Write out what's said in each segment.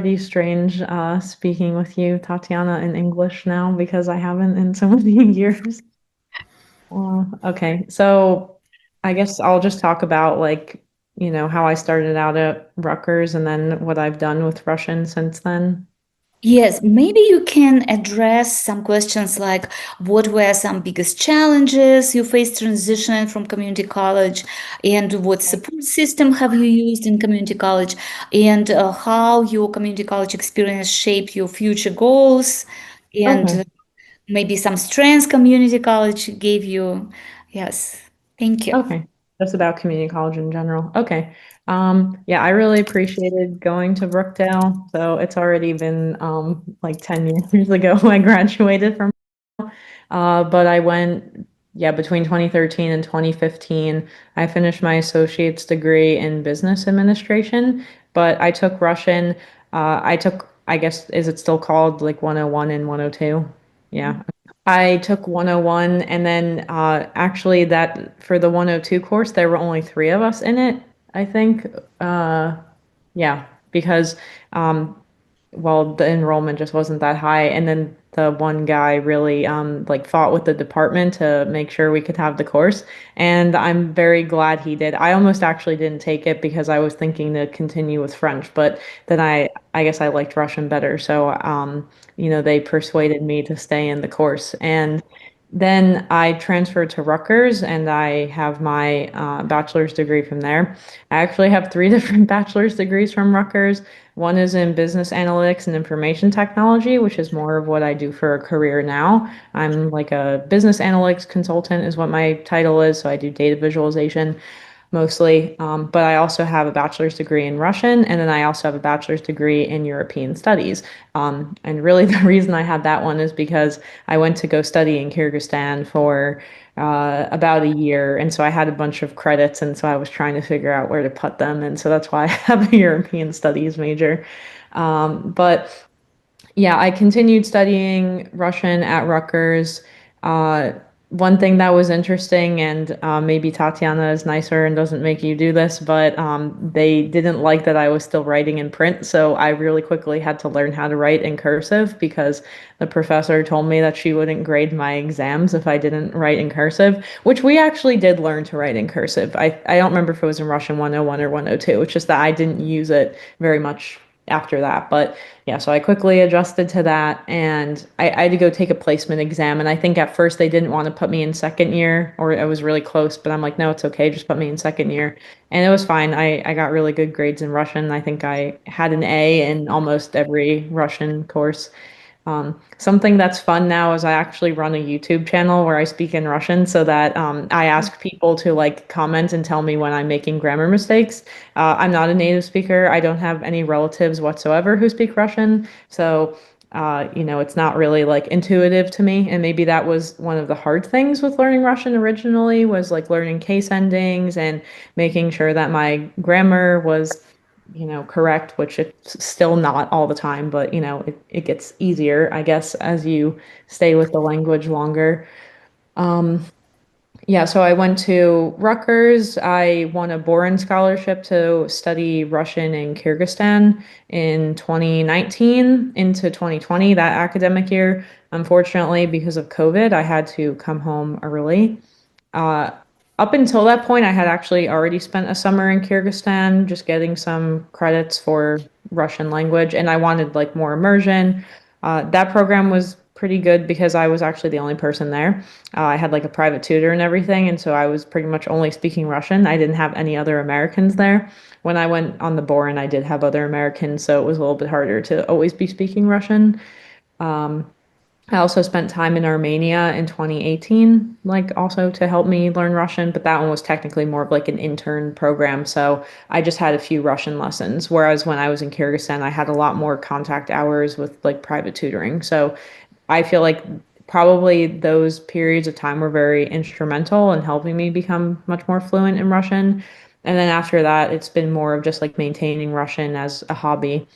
Pretty strange speaking with you, Tatyana, in English now because I haven't in so many years. Okay, so I guess I'll just talk about how I started out at Rutgers and then what I've done with Russian since then. Yes, maybe you can address some questions like what were some biggest challenges you faced transitioning from community college, and what support system have you used in community college, and how your community college experience shaped your future goals, and Okay. maybe some strengths community college gave you. Yes, thank you. Okay. Just about community college in general. Okay. Yeah, I really appreciated going to Brookdale. So it's already been like 10 years ago I graduated from. But I went, yeah, between 2013 and 2015. I finished my associate's degree in business administration, but I took Russian. I took, I guess, is it still called like 101 and 102? Yeah. I took 101, and then actually that for the 102 course, there were only three of us in it, I think. Uh, yeah, because um, well, the enrollment just wasn't that high. And then the one guy really like fought with the department to make sure we could have the course. And I'm very glad he did. I almost actually didn't take it because I was thinking to continue with French, but then I guess I liked Russian better. So they persuaded me to stay in the course. And then I transferred to Rutgers and I have my bachelor's degree from there. I actually have three different bachelor's degrees from Rutgers. One is in business analytics and information technology, which is more of what I do for a career now. I'm like a business analytics consultant, is what my title is. So I do data visualization mostly. But I also have a bachelor's degree in Russian, and then I also have a bachelor's degree in European studies. And really, the reason I had that one is because I went to go study in Kyrgyzstan for about a year. And so I had a bunch of credits. And so I was trying to figure out where to put them. And so that's why I have a European studies major. But yeah, I continued studying Russian at Rutgers. Uh, One thing that was interesting, and maybe Tatyana is nicer and doesn't make you do this, but they didn't like that I was still writing in print. So I really quickly had to learn how to write in cursive because the professor told me that she wouldn't grade my exams if I didn't write in cursive, which we actually did learn to write in cursive. I don't remember if it was in Russian 101 or 102. It's just that I didn't use it very much after that. But yeah, so I quickly adjusted to that and I had to go take a placement exam. And I think at first they didn't want to put me in second year, or I was really close, but I'm like, no, it's okay. Just put me in second year. And it was fine. I got really good grades in Russian. I think I had an A in almost every Russian course. Something that's fun now is I actually run a YouTube channel where I speak in Russian so that I ask people to like comment and tell me when I'm making grammar mistakes. I'm not a native speaker. I don't have any relatives whatsoever who speak Russian. So, it's not really like intuitive to me. And maybe that was one of the hard things with learning Russian originally was like learning case endings and making sure that my grammar was correct, which it's still not all the time, but it gets easier, I guess, as you stay with the language longer. Um, yeah, so I went to Rutgers. I won a Boren scholarship to study Russian in Kyrgyzstan in 2019 into 2020, that academic year. Unfortunately, because of COVID, I had to come home early. Uh, Up until that point, I had actually already spent a summer in Kyrgyzstan, just getting some credits for Russian language, and I wanted like more immersion. That program was pretty good because I was actually the only person there. I had like a private tutor and everything, and so I was pretty much only speaking Russian. I didn't have any other Americans there. When I went on the Boren, I did have other Americans, so it was a little bit harder to always be speaking Russian. Um, I also spent time in Armenia in 2018, like also to help me learn Russian, but that one was technically more of like an intern program. So I just had a few Russian lessons. Whereas when I was in Kyrgyzstan, I had a lot more contact hours with like private tutoring. So I feel like probably those periods of time were very instrumental in helping me become much more fluent in Russian. And then after that, it's been more of just like maintaining Russian as a hobby.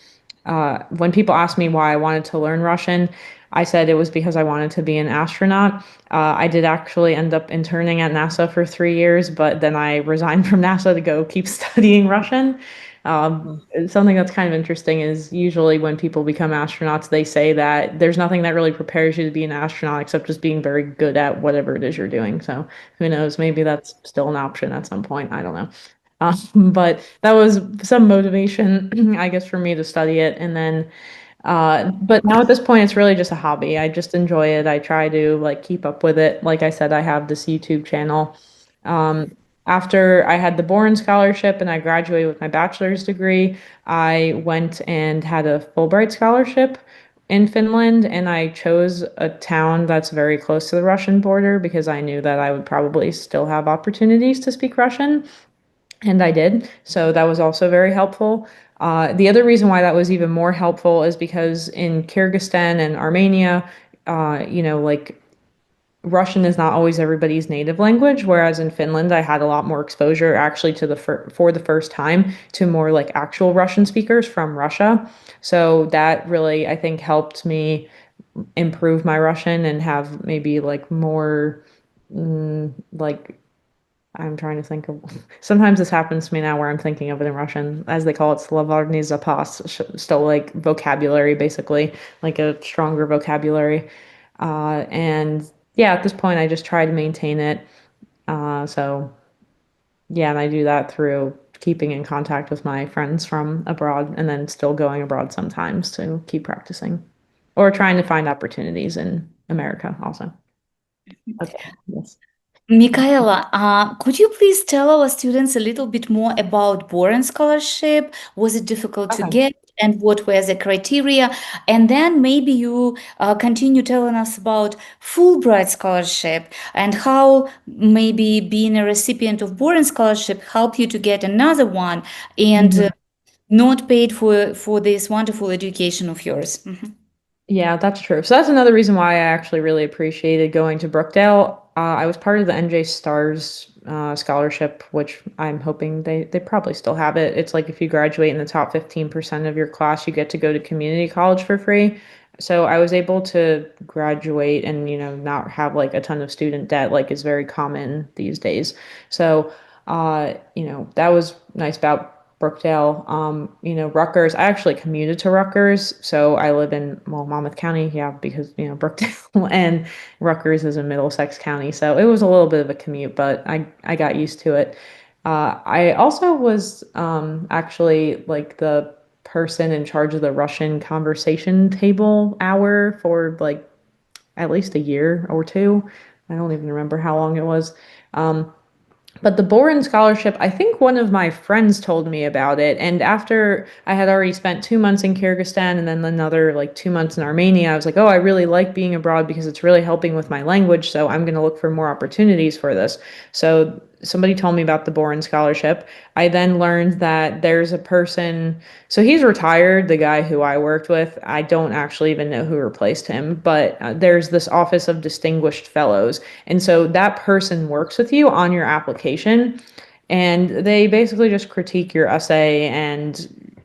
When people ask me why I wanted to learn Russian, I said it was because I wanted to be an astronaut. I did actually end up interning at NASA for 3 years, but then I resigned from NASA to go keep studying Russian. Something that's kind of interesting is usually when people become astronauts, they say that there's nothing that really prepares you to be an astronaut except just being very good at whatever it is you're doing. So who knows? Maybe that's still an option at some point. I don't know. But that was some motivation, I guess, for me to study it. And then but now at this point, it's really just a hobby. I just enjoy it. I try to like keep up with it. Like I said, I have this YouTube channel. Um, After I had the Boren Scholarship and I graduated with my bachelor's degree, I went and had a Fulbright scholarship in Finland, and I chose a town that's very close to the Russian border because I knew that I would probably still have opportunities to speak Russian. And I did. So that was also very helpful. The other reason why that was even more helpful is because in Kyrgyzstan and Armenia, like Russian is not always everybody's native language, whereas in Finland, I had a lot more exposure actually to for the first time to more like actual Russian speakers from Russia. So that really, I think, helped me improve my Russian and have maybe like more like I'm trying to think of. Sometimes this happens to me now where I'm thinking of it in Russian, as they call it, Slovarny zapas, still like vocabulary, basically, like a stronger vocabulary. And yeah, at this point, I just try to maintain it. So yeah, and I do that through keeping in contact with my friends from abroad and then still going abroad sometimes to keep practicing or trying to find opportunities in America also. Okay, yes. Michaela, could you please tell our students a little bit more about Boren Scholarship? Was it difficult to Okay. get, and what were the criteria? And then maybe you continue telling us about Fulbright Scholarship and how maybe being a recipient of Boren Scholarship helped you to get another one and Mhm. not paid for this wonderful education of yours. Mhm. Yeah, that's true. So that's another reason why I actually really appreciated going to Brookdale. I was part of the NJ Stars scholarship, which I'm hoping they probably still have it. It's like if you graduate in the top 15% of your class, you get to go to community college for free. So I was able to graduate and, not have like a ton of student debt, like is very common these days. So, that was nice about Brookdale. Rutgers. I actually commuted to Rutgers, so I live in Monmouth County, yeah, because Brookdale and Rutgers is in Middlesex County, so it was a little bit of a commute, but I got used to it. I also was actually like the person in charge of the Russian conversation table hour for like at least a year or two. I don't even remember how long it was. Um, but the Boren Scholarship, I think one of my friends told me about it. And after I had already spent 2 months in Kyrgyzstan and then another like 2 months in Armenia, I was like, oh, I really like being abroad because it's really helping with my language. So I'm going to look for more opportunities for this. So somebody told me about the Boren Scholarship. I then learned that there's a person, so he's retired, the guy who I worked with. I don't actually even know who replaced him, but there's this Office of Distinguished Fellows. And so that person works with you on your application and they basically just critique your essay and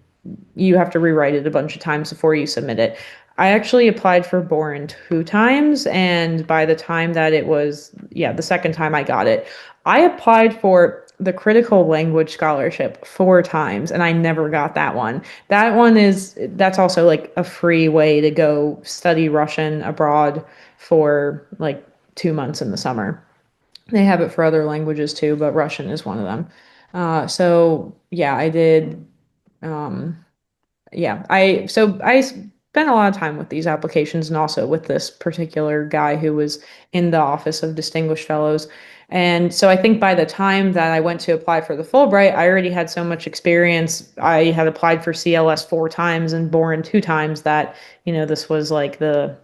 you have to rewrite it a bunch of times before you submit it. I actually applied for Boren 2 times, and by the time that it was, yeah, the second time I got it, I applied for the critical language scholarship 4 times, and I never got that one. That's also like a free way to go study Russian abroad for like 2 months in the summer. They have it for other languages too, but Russian is one of them. So yeah, I did. Um, yeah, I spent a lot of time with these applications and also with this particular guy who was in the Office of Distinguished Fellows. And so I think by the time that I went to apply for the Fulbright, I already had so much experience. I had applied for CLS 4 times and Boren 2 times that, this was like the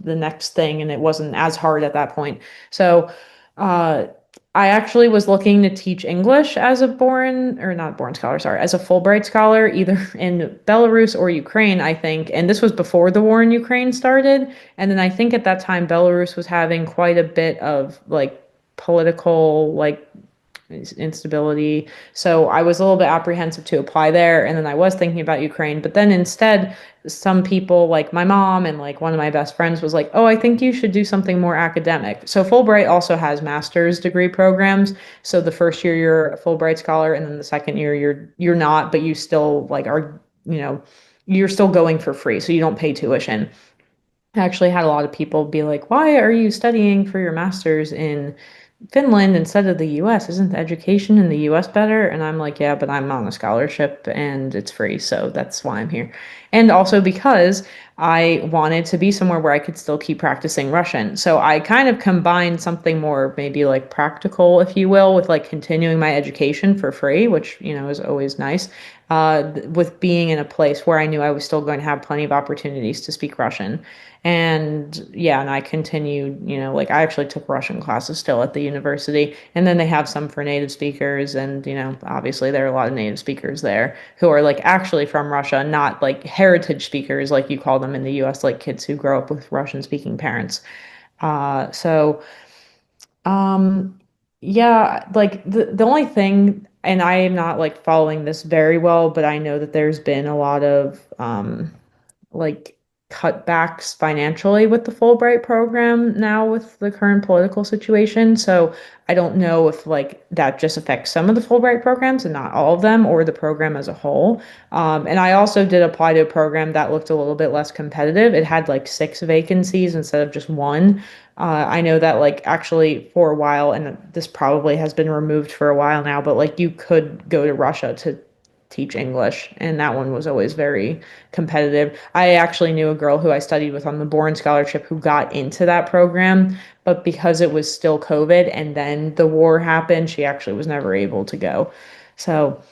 next thing and it wasn't as hard at that point. So uh, I actually was looking to teach English as a Boren, or not Boren scholar, sorry, as a Fulbright scholar, either in Belarus or Ukraine, I think. And this was before the war in Ukraine started. And then I think at that time, Belarus was having quite a bit of like political, like instability. So I was a little bit apprehensive to apply there. And then I was thinking about Ukraine. But then instead, some people like my mom and like one of my best friends was like, oh, I think you should do something more academic. So Fulbright also has master's degree programs. So the first year you're a Fulbright scholar, and then the second year you're not, but you still like are, you're still going for free. So you don't pay tuition. I actually had a lot of people be like, why are you studying for your master's in Finland instead of the US? Isn't the education in the US better? And I'm like, yeah, but I'm on a scholarship and it's free. So that's why I'm here. And also because I wanted to be somewhere where I could still keep practicing Russian. So I kind of combined something more maybe like practical, if you will, with like continuing my education for free, which, is always nice, with being in a place where I knew I was still going to have plenty of opportunities to speak Russian. And yeah, and I continued, like I actually took Russian classes still at the university. And then they have some for native speakers. And, obviously there are a lot of native speakers there who are like actually from Russia, not like heritage speakers, like you call them in the US, like kids who grow up with Russian speaking parents. So, um, yeah, like the only thing, and I am not like following this very well, but I know that there's been a lot of, like cutbacks financially with the Fulbright program now with the current political situation. So I don't know if like that just affects some of the Fulbright programs and not all of them, or the program as a whole. And I also did apply to a program that looked a little bit less competitive. It had like 6 vacancies instead of just one. I know that like actually for a while, and this probably has been removed for a while now, but like you could go to Russia to teach English, and that one was always very competitive. I actually knew a girl who I studied with on the Bourne Scholarship who got into that program, but because it was still COVID and then the war happened, she actually was never able to go. So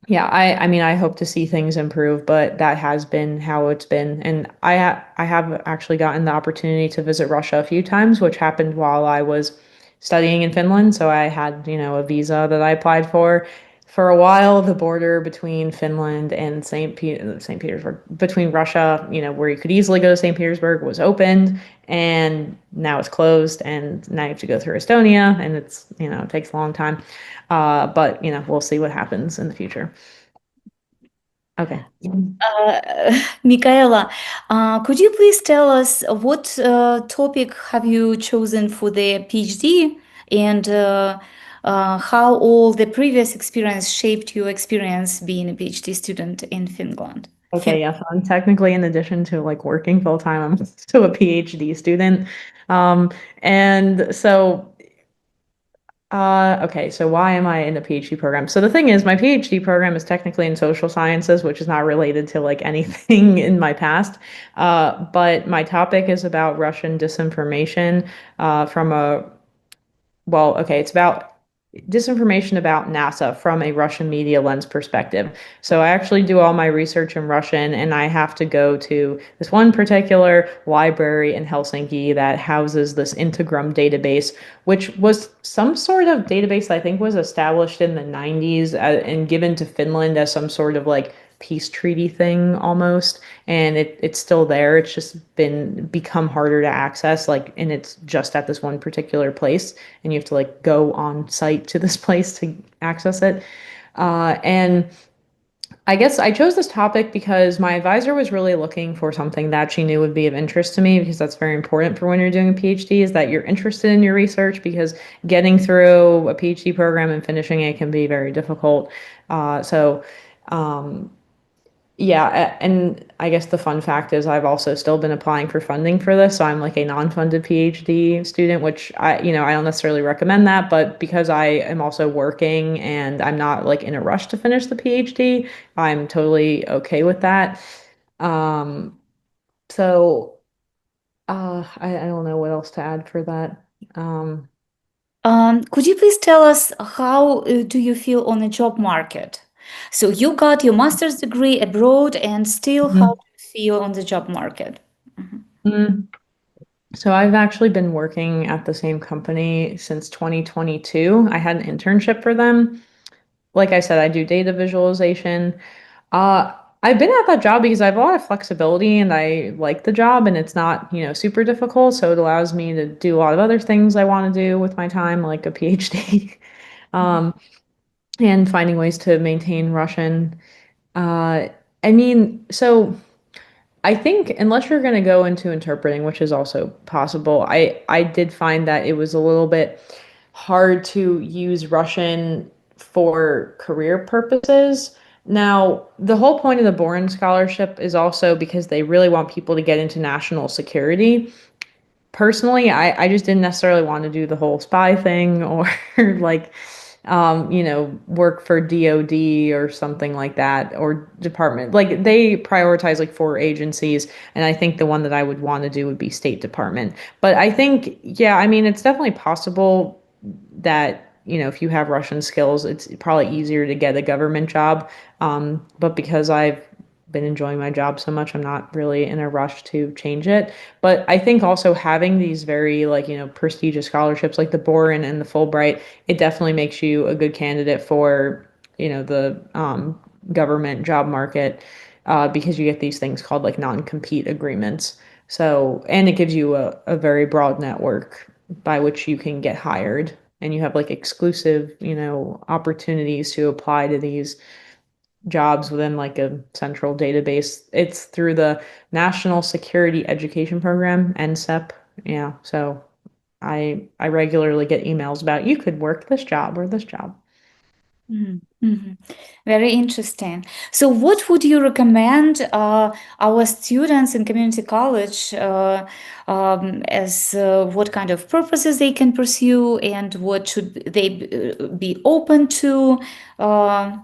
yeah, I mean I hope to see things improve, but that has been how it's been. And I have actually gotten the opportunity to visit Russia a few times, which happened while I was studying in Finland. So I had, a visa that I applied for. For a while, the border between Finland and St. Petersburg, between Russia, where you could easily go to St. Petersburg, was opened, and now it's closed, and now you have to go through Estonia, and it's, it takes a long time. But we'll see what happens in the future. Okay. Michaela, could you please tell us what topic have you chosen for the PhD and how all the previous experience shaped your experience being a PhD student in Finland? Okay, yeah. So I'm technically, in addition to like working full time, I'm still a PhD student. Um, and so okay, so why am I in a PhD program? So the thing is, my PhD program is technically in social sciences, which is not related to like anything in my past. But my topic is about Russian disinformation, from a well, okay, it's about disinformation about NASA from a Russian media lens perspective. So I actually do all my research in Russian, and I have to go to this one particular library in Helsinki that houses this Integrum database, which was some sort of database I think was established in the 90s, and given to Finland as some sort of like peace treaty thing almost, and it's still there. It's just become harder to access, like, and it's just at this one particular place, and you have to like go on site to this place to access it. And I guess I chose this topic because my advisor was really looking for something that she knew would be of interest to me, because that's very important for when you're doing a PhD, is that you're interested in your research, because getting through a PhD program and finishing it can be very difficult. So yeah, and I guess the fun fact is I've also still been applying for funding for this. So I'm like a non-funded PhD student, which I don't necessarily recommend that, but because I am also working and I'm not like in a rush to finish the PhD, I'm totally okay with that. Um, so I don't know what else to add for that. Um, Could you please tell us how do you feel on the job market? So you got your master's degree abroad, and still, how mhm. do you feel on the job market? Mhm. Mm. So I've actually been working at the same company since 2022. I had an internship for them. Like I said, I do data visualization. Uh, I've been at that job because I have a lot of flexibility and I like the job, and it's not, super difficult. So it allows me to do a lot of other things I want to do with my time, like a PhD. and finding ways to maintain Russian. Uh, I mean, so I think unless you're going to go into interpreting, which is also possible, I did find that it was a little bit hard to use Russian for career purposes. Now, the whole point of the Boren Scholarship is also because they really want people to get into national security. Personally, I just didn't necessarily want to do the whole spy thing or like work for DOD or something like that or department. Like they prioritize like four agencies, and I think the one that I would want to do would be State Department. But I think, yeah, I mean, it's definitely possible that, if you have Russian skills, it's probably easier to get a government job. But because I've been enjoying my job so much, I'm not really in a rush to change it. But I think also having these very like, prestigious scholarships like the Boren and the Fulbright, it definitely makes you a good candidate for, the government job market because you get these things called like non-compete agreements. So, and it gives you a very broad network by which you can get hired and you have like exclusive, opportunities to apply to these jobs within like a central database. It's through the National Security Education Program, NSEP. Yeah, so I regularly get emails about you could work this job or this job. Mhm, mhm. Very interesting. So, what would you recommend our students in community college as what kind of purposes they can pursue and what should they be open to? Uh,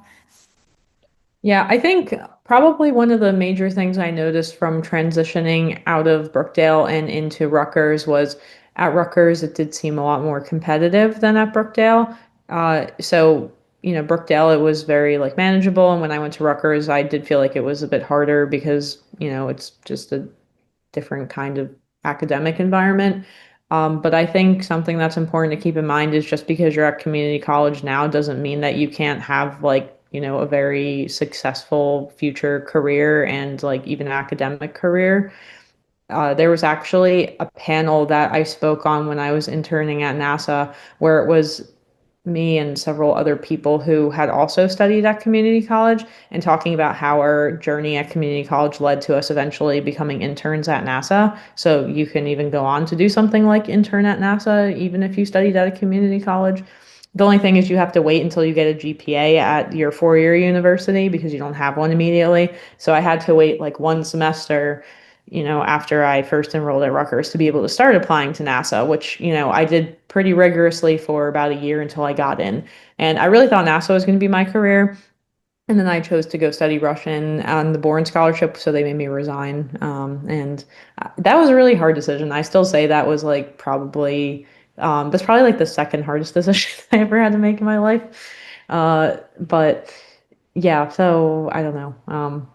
Yeah, I think probably one of the major things I noticed from transitioning out of Brookdale and into Rutgers was at Rutgers, it did seem a lot more competitive than at Brookdale. So, Brookdale, it was very like manageable. And when I went to Rutgers, I did feel like it was a bit harder because, it's just a different kind of academic environment. But I think something that's important to keep in mind is just because you're at community college now doesn't mean that you can't have like, a very successful future career and like even academic career. There was actually a panel that I spoke on when I was interning at NASA where it was me and several other people who had also studied at community college and talking about how our journey at community college led to us eventually becoming interns at NASA. So you can even go on to do something like intern at NASA, even if you studied at a community college. The only thing is you have to wait until you get a GPA at your 4-year university because you don't have one immediately. So I had to wait like one semester, after I first enrolled at Rutgers to be able to start applying to NASA, which, I did pretty rigorously for about a year until I got in. And I really thought NASA was going to be my career. And then I chose to go study Russian on the Boren Scholarship, so they made me resign. And that was a really hard decision. I still say that was like that's probably like the second hardest decision I ever had to make in my life. But yeah, so I don't know.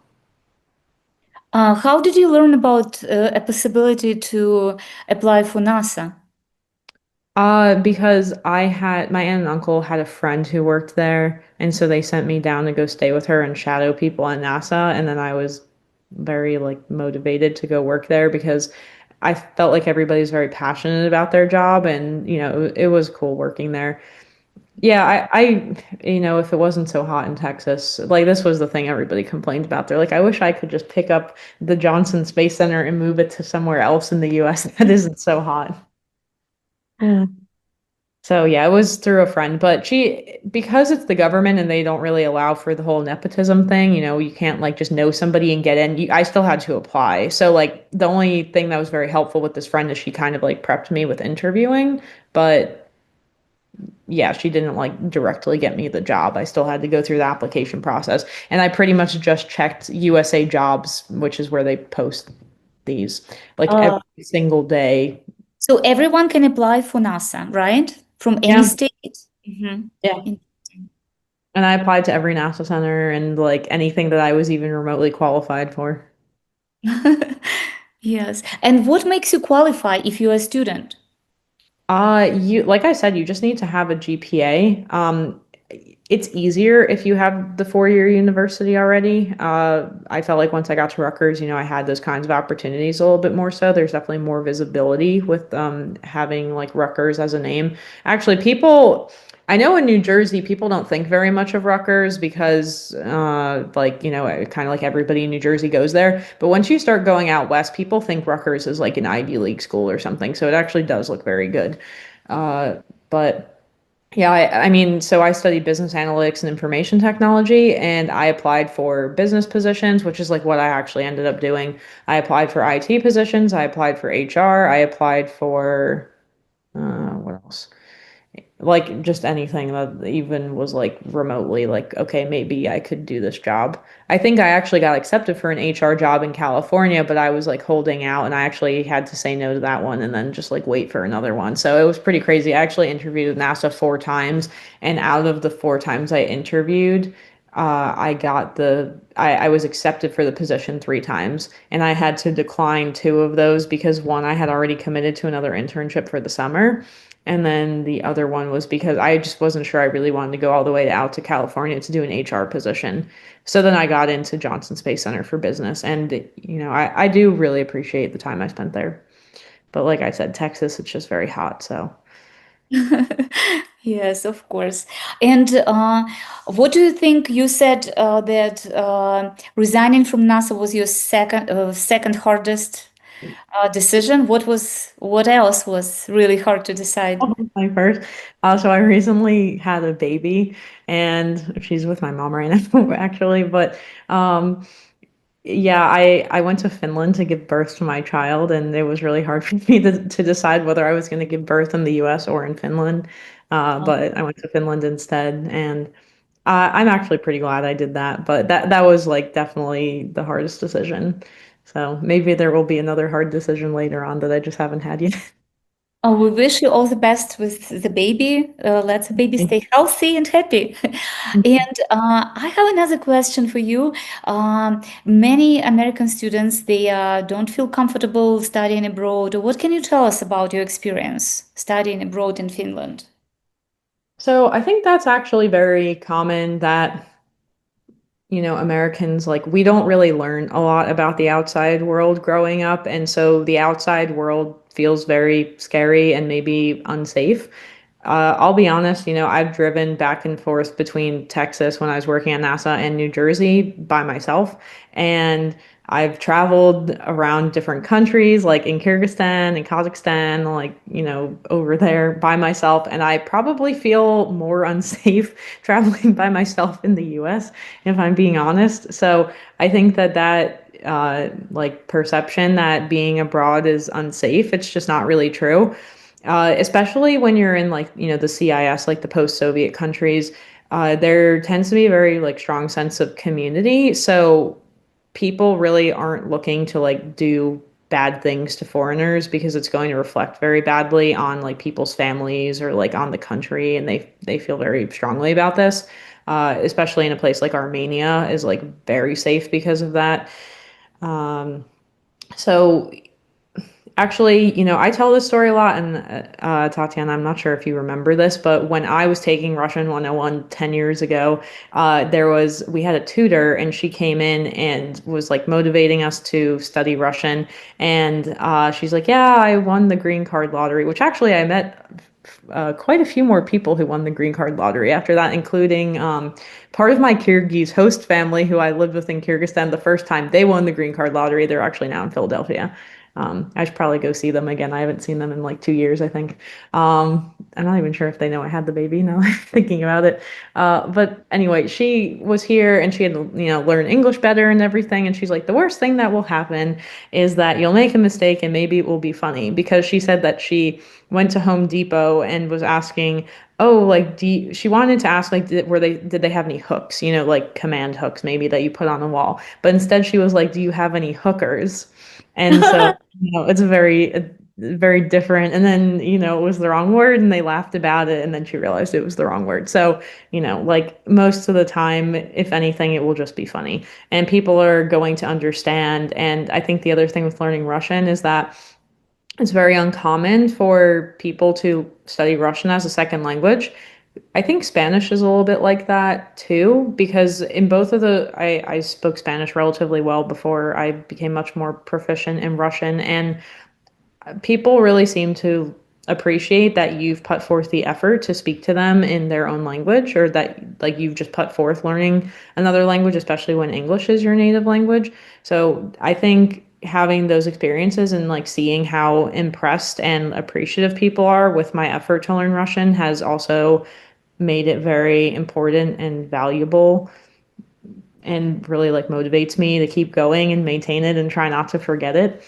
how did you learn about a possibility to apply for NASA? Because I had my aunt and uncle had a friend who worked there, and so they sent me down to go stay with her and shadow people at NASA, and then I was very like motivated to go work there because I felt like everybody's very passionate about their job and it was cool working there. Yeah, if it wasn't so hot in Texas, like this was the thing everybody complained about. They're like, I wish I could just pick up the Johnson Space Center and move it to somewhere else in the US that isn't so hot. Yeah. So yeah, it was through a friend, but because it's the government and they don't really allow for the whole nepotism thing, you can't like just know somebody and get in. I still had to apply. So like the only thing that was very helpful with this friend is she kind of like prepped me with interviewing, but yeah, she didn't like directly get me the job. I still had to go through the application process, and I pretty much just checked USA Jobs, which is where they post these like every single day. So everyone can apply for NASA, right? From any Yeah, state? Mhm. yeah. Interesting. And I applied to every NASA center and like anything that I was even remotely qualified for. Yes. And what makes you qualify if you're a student? You like I said, you just need to have a GPA. It's easier if you have the 4-year university already. I felt like once I got to Rutgers, I had those kinds of opportunities a little bit more so. There's definitely more visibility with having like Rutgers as a name. Actually, people I know in New Jersey, people don't think very much of Rutgers because, like, kind of like everybody in New Jersey goes there. But once you start going out west, people think Rutgers is like an Ivy League school or something. So it actually does look very good. Uh, but yeah, I mean, so I studied business analytics and information technology, and I applied for business positions, which is like what I actually ended up doing. I applied for IT positions, I applied for HR, I applied for, what else? Like just anything that even was like remotely like, okay, maybe I could do this job. I think I actually got accepted for an HR job in California, but I was like holding out and I actually had to say no to that one and then just like wait for another one. So it was pretty crazy. I actually interviewed with NASA 4 times, and out of the 4 times I interviewed, I was accepted for the position 3 times, and I had to decline 2 of those because one, I had already committed to another internship for the summer. And then the other one was because I just wasn't sure I really wanted to go all the way out to California to do an HR position. So then I got into Johnson Space Center for Business. And, I do really appreciate the time I spent there. But like I said, Texas, it's just very hot. So Yes, of course. And what do you think? You said that resigning from NASA was your second hardest decision. What else was really hard to decide? my first. So I recently had a baby, and she's with my mom right now, actually. But um, yeah, I went to Finland to give birth to my child, and it was really hard for me to decide whether I was going to give birth in the US or in Finland. But I went to Finland instead, and I'm actually pretty glad I did that. But that was like definitely the hardest decision. So maybe there will be another hard decision later on that I just haven't had yet. Oh, we wish you all the best with the baby. Let the baby stay healthy and happy. And I have another question for you. Many American students, they don't feel comfortable studying abroad. What can you tell us about your experience studying abroad in Finland? So I think that's actually very common that Americans, like, we don't really learn a lot about the outside world growing up. And so the outside world feels very scary and maybe unsafe. I'll be honest, I've driven back and forth between Texas when I was working at NASA and New Jersey by myself. And I've traveled around different countries, like in Kyrgyzstan and Kazakhstan, like, over there by myself. And I probably feel more unsafe traveling by myself in the US, if I'm being honest. So I think that like perception that being abroad is unsafe, it's just not really true. Especially when you're in like, the CIS, like the post-Soviet countries, there tends to be a very like strong sense of community. So people really aren't looking to like do bad things to foreigners because it's going to reflect very badly on like people's families or like on the country, and they feel very strongly about this. Especially in a place like Armenia is like very safe because of that. Um, so Actually, I tell this story a lot, and Tatyana, I'm not sure if you remember this, but when I was taking Russian 101 10 years ago, we had a tutor, and she came in and was like motivating us to study Russian. And she's like, yeah, I won the green card lottery, which actually I met quite a few more people who won the green card lottery after that, including part of my Kyrgyz host family who I lived with in Kyrgyzstan the first time they won the green card lottery. They're actually now in Philadelphia. I should probably go see them again. I haven't seen them in like 2 years, I think. I'm not even sure if they know I had the baby now I'm thinking about it. But anyway, she was here and she had to, learn English better and everything. And she's like, the worst thing that will happen is that you'll make a mistake and maybe it will be funny, because she said that she went to Home Depot and was asking, oh, like, she wanted to ask, like, did they have any hooks, like command hooks maybe that you put on the wall. But instead she was like, do you have any hookers? And so, it's very different. And then, it was the wrong word and they laughed about it. And then she realized it was the wrong word. So, like most of the time, if anything, it will just be funny and people are going to understand. And I think the other thing with learning Russian is that it's very uncommon for people to study Russian as a second language. I think Spanish is a little bit like that too, because in both of I spoke Spanish relatively well before I became much more proficient in Russian, and people really seem to appreciate that you've put forth the effort to speak to them in their own language, or that like you've just put forth learning another language, especially when English is your native language. So I think having those experiences and like seeing how impressed and appreciative people are with my effort to learn Russian has also made it very important and valuable, and really like motivates me to keep going and maintain it and try not to forget it.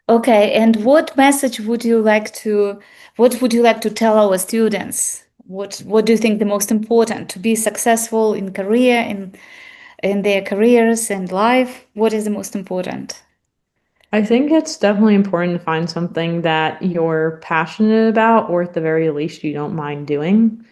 Okay, and what would you like to tell our students? What do you think the most important to be successful in career in their careers and life? What is the most important? I think it's definitely important to find something that you're passionate about, or at the very least, you don't mind doing,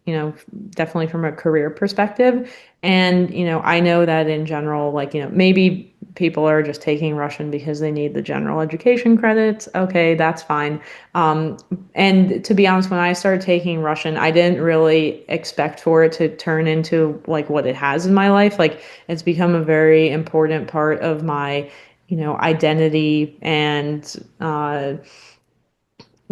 you know, definitely from a career perspective. And, I know that in general, like, maybe people are just taking Russian because they need the general education credits. Okay, that's fine. Um, and to be honest, when I started taking Russian, I didn't really expect for it to turn into like what it has in my life. Like, it's become a very important part of my, identity, and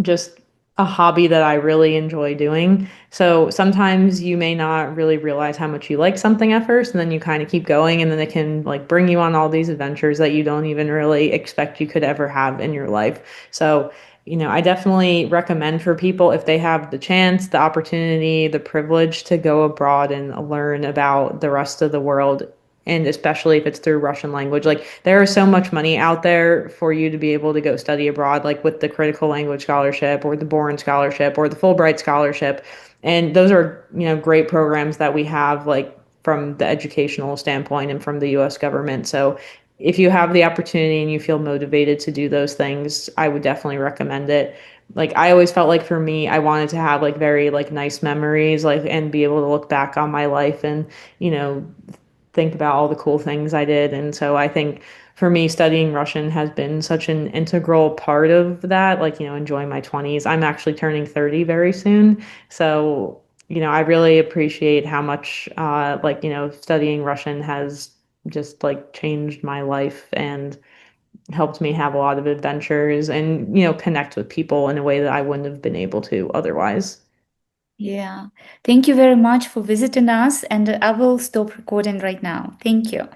just a hobby that I really enjoy doing. So sometimes you may not really realize how much you like something at first, and then you kind of keep going, and then it can like bring you on all these adventures that you don't even really expect you could ever have in your life. So, I definitely recommend for people, if they have the chance, the opportunity, the privilege to go abroad and learn about the rest of the world, and especially if it's through Russian language. Like, there is so much money out there for you to be able to go study abroad, like with the critical language scholarship or the Boren scholarship or the Fulbright scholarship. And those are, great programs that we have, like from the educational standpoint and from the US government. So if you have the opportunity and you feel motivated to do those things, I would definitely recommend it. Like, I always felt like for me, I wanted to have like very like nice memories, like, and be able to look back on my life and, you know, think about all the cool things I did. And so I think for me, studying Russian has been such an integral part of that, like, enjoying my 20s. I'm actually turning 30 very soon. So, I really appreciate how much, like, studying Russian has just like changed my life and helped me have a lot of adventures and, connect with people in a way that I wouldn't have been able to otherwise. Yeah. Thank you very much for visiting us, and I will stop recording right now. Thank you.